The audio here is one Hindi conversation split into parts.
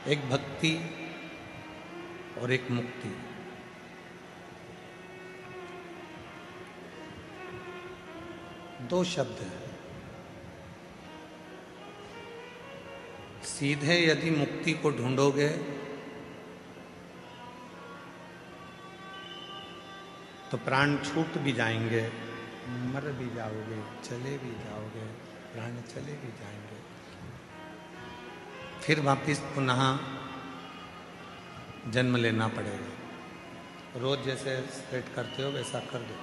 एक भक्ति और एक मुक्ति। दो शब्द हैं। सीधे यदि मुक्ति को ढूंढोगे तो प्राण छूट भी जाएंगे, मर भी जाओगे, चले भी जाओगे, प्राण चले भी जाएंगे, फिर वापिस पुनः जन्म लेना पड़ेगा। रोज जैसे सेट करते हो वैसा कर दो।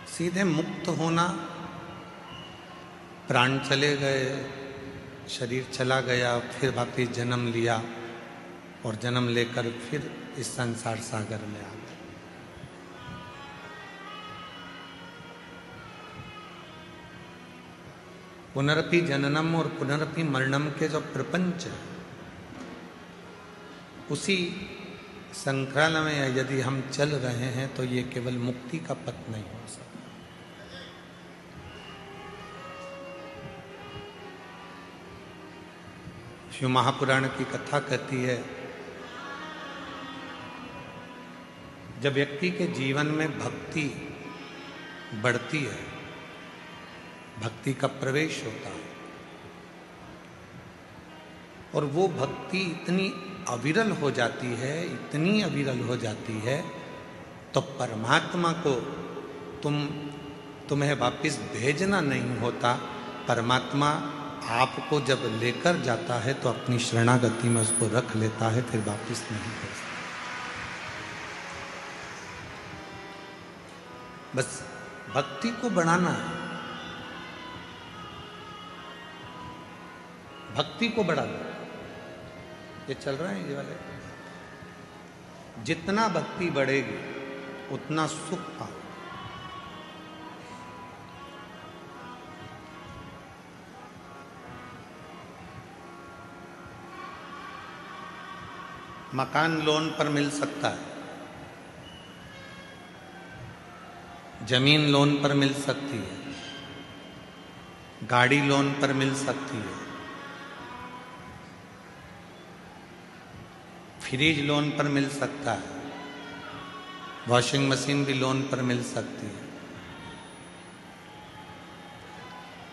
सीधे मुक्त होना, प्राण चले गए, शरीर चला गया, फिर वापिस जन्म लिया और जन्म लेकर फिर इस संसार सागर में आ गए। पुनरपि जननम और पुनरपि मरणम के जो प्रपंच है, उसी संक्राल में यदि हम चल रहे हैं तो ये केवल मुक्ति का पथ नहीं हो सकता। शिव महापुराण की कथा कहती है, जब व्यक्ति के जीवन में भक्ति बढ़ती है, भक्ति का प्रवेश होता है और वो भक्ति इतनी अविरल हो जाती है, इतनी अविरल हो जाती है, तो परमात्मा को तुम्हें वापिस भेजना नहीं होता। परमात्मा आपको जब लेकर जाता है तो अपनी शरणागति में उसको रख लेता है, फिर वापिस नहीं कर सकता। बस भक्ति को बढ़ाना है, भक्ति को बढ़ा दो। ये चल रहा है ये वाले, जितना भक्ति बढ़ेगी उतना सुख पाओ। मकान लोन पर मिल सकता है, जमीन लोन पर मिल सकती है, गाड़ी लोन पर मिल सकती है, फ्रिज लोन पर मिल सकता है, वॉशिंग मशीन भी लोन पर मिल सकती है,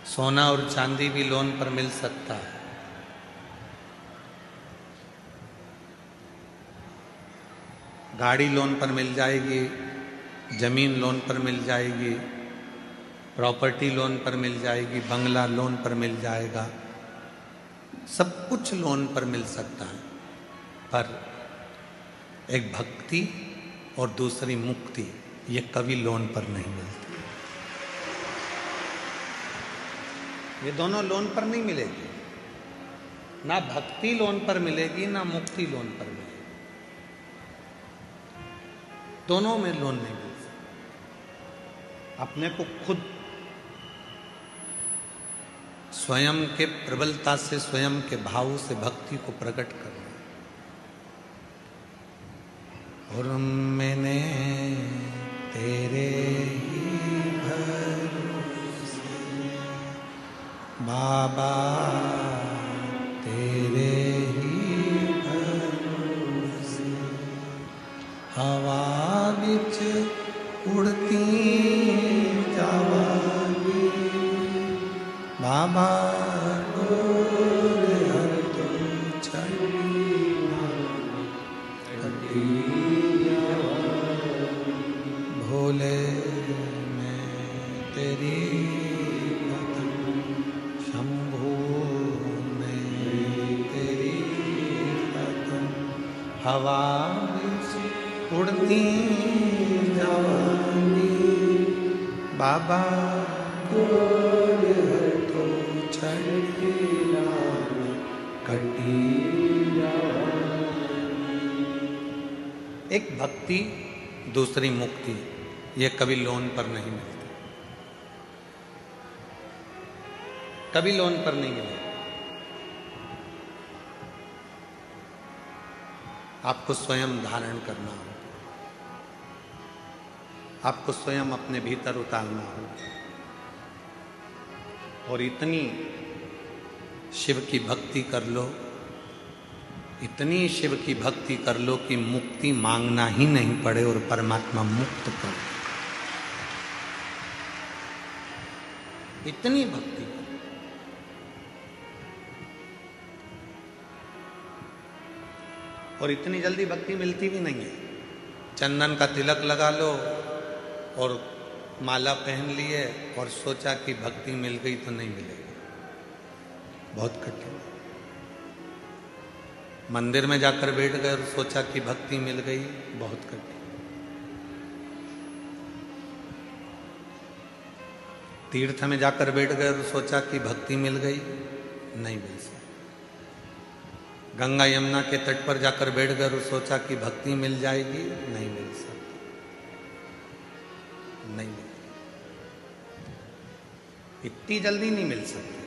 सोना और चांदी भी लोन पर मिल सकता है। गाड़ी लोन पर मिल जाएगी, जमीन लोन पर मिल जाएगी, प्रॉपर्टी लोन पर मिल जाएगी, बंगला लोन पर मिल जाएगा, सब कुछ लोन पर मिल सकता है। पर एक भक्ति और दूसरी मुक्ति, ये कभी लोन पर नहीं मिलती। ये दोनों लोन पर नहीं मिलेगी, ना भक्ति लोन पर मिलेगी, ना मुक्ति लोन पर मिलेगी। दोनों में लोन नहीं मिल सकता। अपने को खुद स्वयं के प्रबलता से, स्वयं के भाव से भक्ति को प्रकट करना। और मैंने तेरे ही भरोसे बाबा, तेरे ही भरोसे हवा बिच उड़ती जावांगी बाबा, डोर हर तो भोले मैं तेरी कदम, शंभू मैं तेरी कदम, हवा उड़ती जावांगी बाबा, तो कटी। एक भक्ति दूसरी मुक्ति, ये कभी लोन पर नहीं मिलती, कभी लोन पर नहीं मिलेगी। आपको स्वयं धारण करना होगा, आपको स्वयं अपने भीतर उतारना होगा। और इतनी शिव की भक्ति कर लो, इतनी शिव की भक्ति कर लो कि मुक्ति मांगना ही नहीं पड़े और परमात्मा मुक्त कर, इतनी भक्ति। और इतनी जल्दी भक्ति मिलती भी नहीं है। चंदन का तिलक लगा लो और माला पहन लिए और सोचा कि भक्ति मिल गई, तो नहीं मिलेगी, बहुत कठिन। मंदिर में जाकर बैठ गए और सोचा कि भक्ति मिल गई, बहुत कठिन। तीर्थ में जाकर बैठ गए और सोचा कि भक्ति मिल गई, नहीं मिल सकती। गंगा यमुना के तट पर जाकर बैठ गए और सोचा कि भक्ति मिल जाएगी, नहीं मिल सकती, नहीं मिल, इतनी जल्दी नहीं मिल सकती।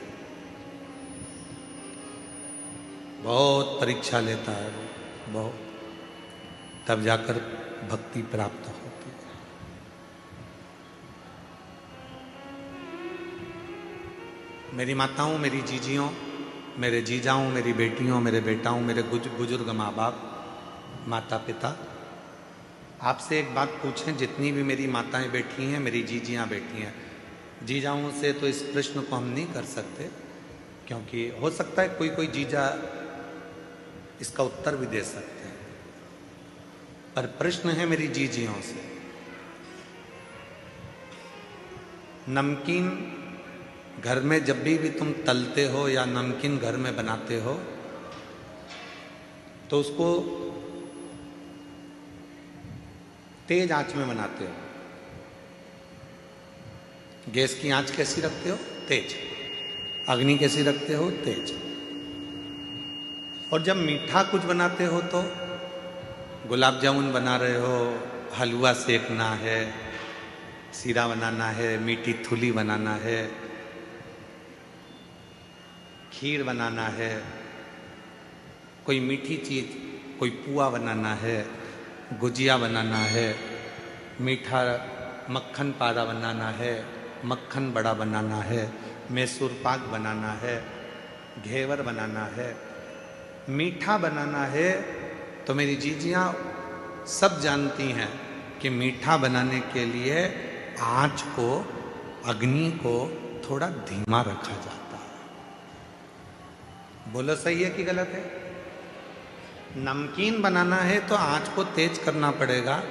बहुत परीक्षा लेता है वो, बहुत, तब जाकर भक्ति प्राप्त होती है। मेरी माताओं, मेरी जीजियों, मेरे जीजाओं, मेरी बेटियों, मेरे बेटाओं, मेरे बुजुर्ग माँ बाप, माता पिता, आपसे एक बात पूछें, जितनी भी मेरी माताएं बैठी हैं, मेरी जीजियाँ बैठी हैं, जीजाओं से तो इस प्रश्न को हम नहीं कर सकते, क्योंकि हो सकता है कोई कोई जीजा इसका उत्तर भी दे सकते हैं, पर प्रश्न है मेरी जीजियों से। नमकीन घर में जब भी तुम तलते हो या नमकीन घर में बनाते हो, तो उसको तेज आंच में बनाते हो। गैस की आंच कैसी रखते हो? तेज। अग्नि कैसी रखते हो? तेज। और जब मीठा कुछ बनाते हो तो गुलाब जामुन बना रहे हो, हलवा सेकना है, सीरा बनाना है, मीठी थुली बनाना है, खीर बनाना है, कोई मीठी चीज, कोई पुआ बनाना है, गुजिया बनाना है, मीठा मक्खन पारा बनाना है, मक्खन बड़ा बनाना है, मैसूर पाक बनाना है, घेवर बनाना है, मीठा बनाना है। तो मेरी जीजियाँ सब जानती हैं कि मीठा बनाने के लिए आँच को, अग्नि को थोड़ा धीमा रखा जाता है। बोलो सही है कि गलत है? नमकीन बनाना है तो आँच को तेज करना पड़ेगा,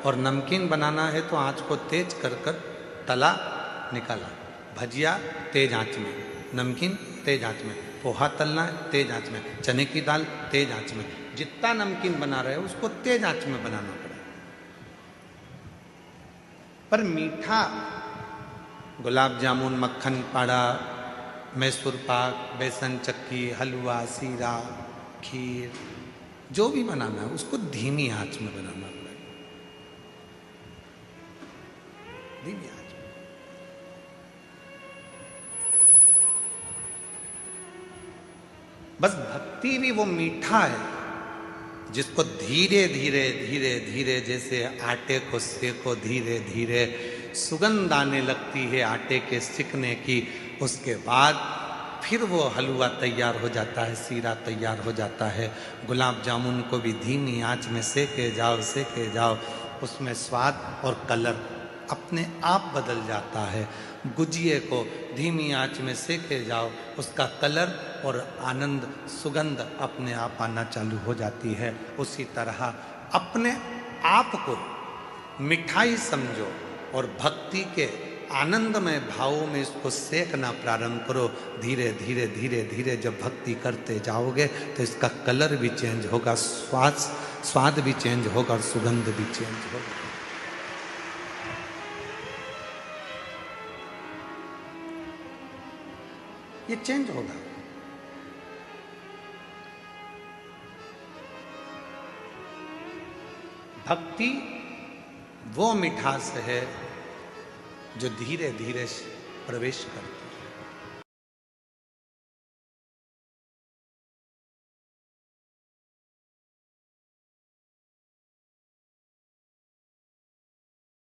और नमकीन बनाना है तो आँच को तेज कर कर तला निकाला। भजिया तेज आंच में, नमकीन तेज आंच में, पोहा तलना है तेज आंच में, चने की दाल तेज आंच में, जितना नमकीन बना रहे हो उसको तेज आंच में बनाना पड़ेगा। पर मीठा, गुलाब जामुन, मक्खन पाड़ा, मैसूर पाक, बेसन चक्की, हलवा, सीरा, खीर, जो भी बनाना है उसको धीमी आंच में बनाना पड़ेगा, धीमी आंच। बस भक्ति भी वो मीठा है जिसको धीरे धीरे धीरे धीरे, जैसे आटे को सेको धीरे धीरे, सुगंध आने लगती है आटे के सिकने की, उसके बाद फिर वो हलवा तैयार हो जाता है, सीरा तैयार हो जाता है। गुलाब जामुन को भी धीमी आंच में सेके जाओ, उसमें स्वाद और कलर अपने आप बदल जाता है। गुजिये को धीमी आंच में सेके जाओ, उसका कलर और आनंद, सुगंध अपने आप आना चालू हो जाती है। उसी तरह अपने आप को मिठाई समझो और भक्ति के आनंदमय भावों में इसको सेकना प्रारंभ करो। धीरे धीरे धीरे धीरे जब भक्ति करते जाओगे तो इसका कलर भी चेंज होगा, स्वाद भी चेंज होगा और सुगंध भी चेंज होगा। ये चेंज होगा। भक्ति वो मिठास है जो धीरे धीरे प्रवेश करती है।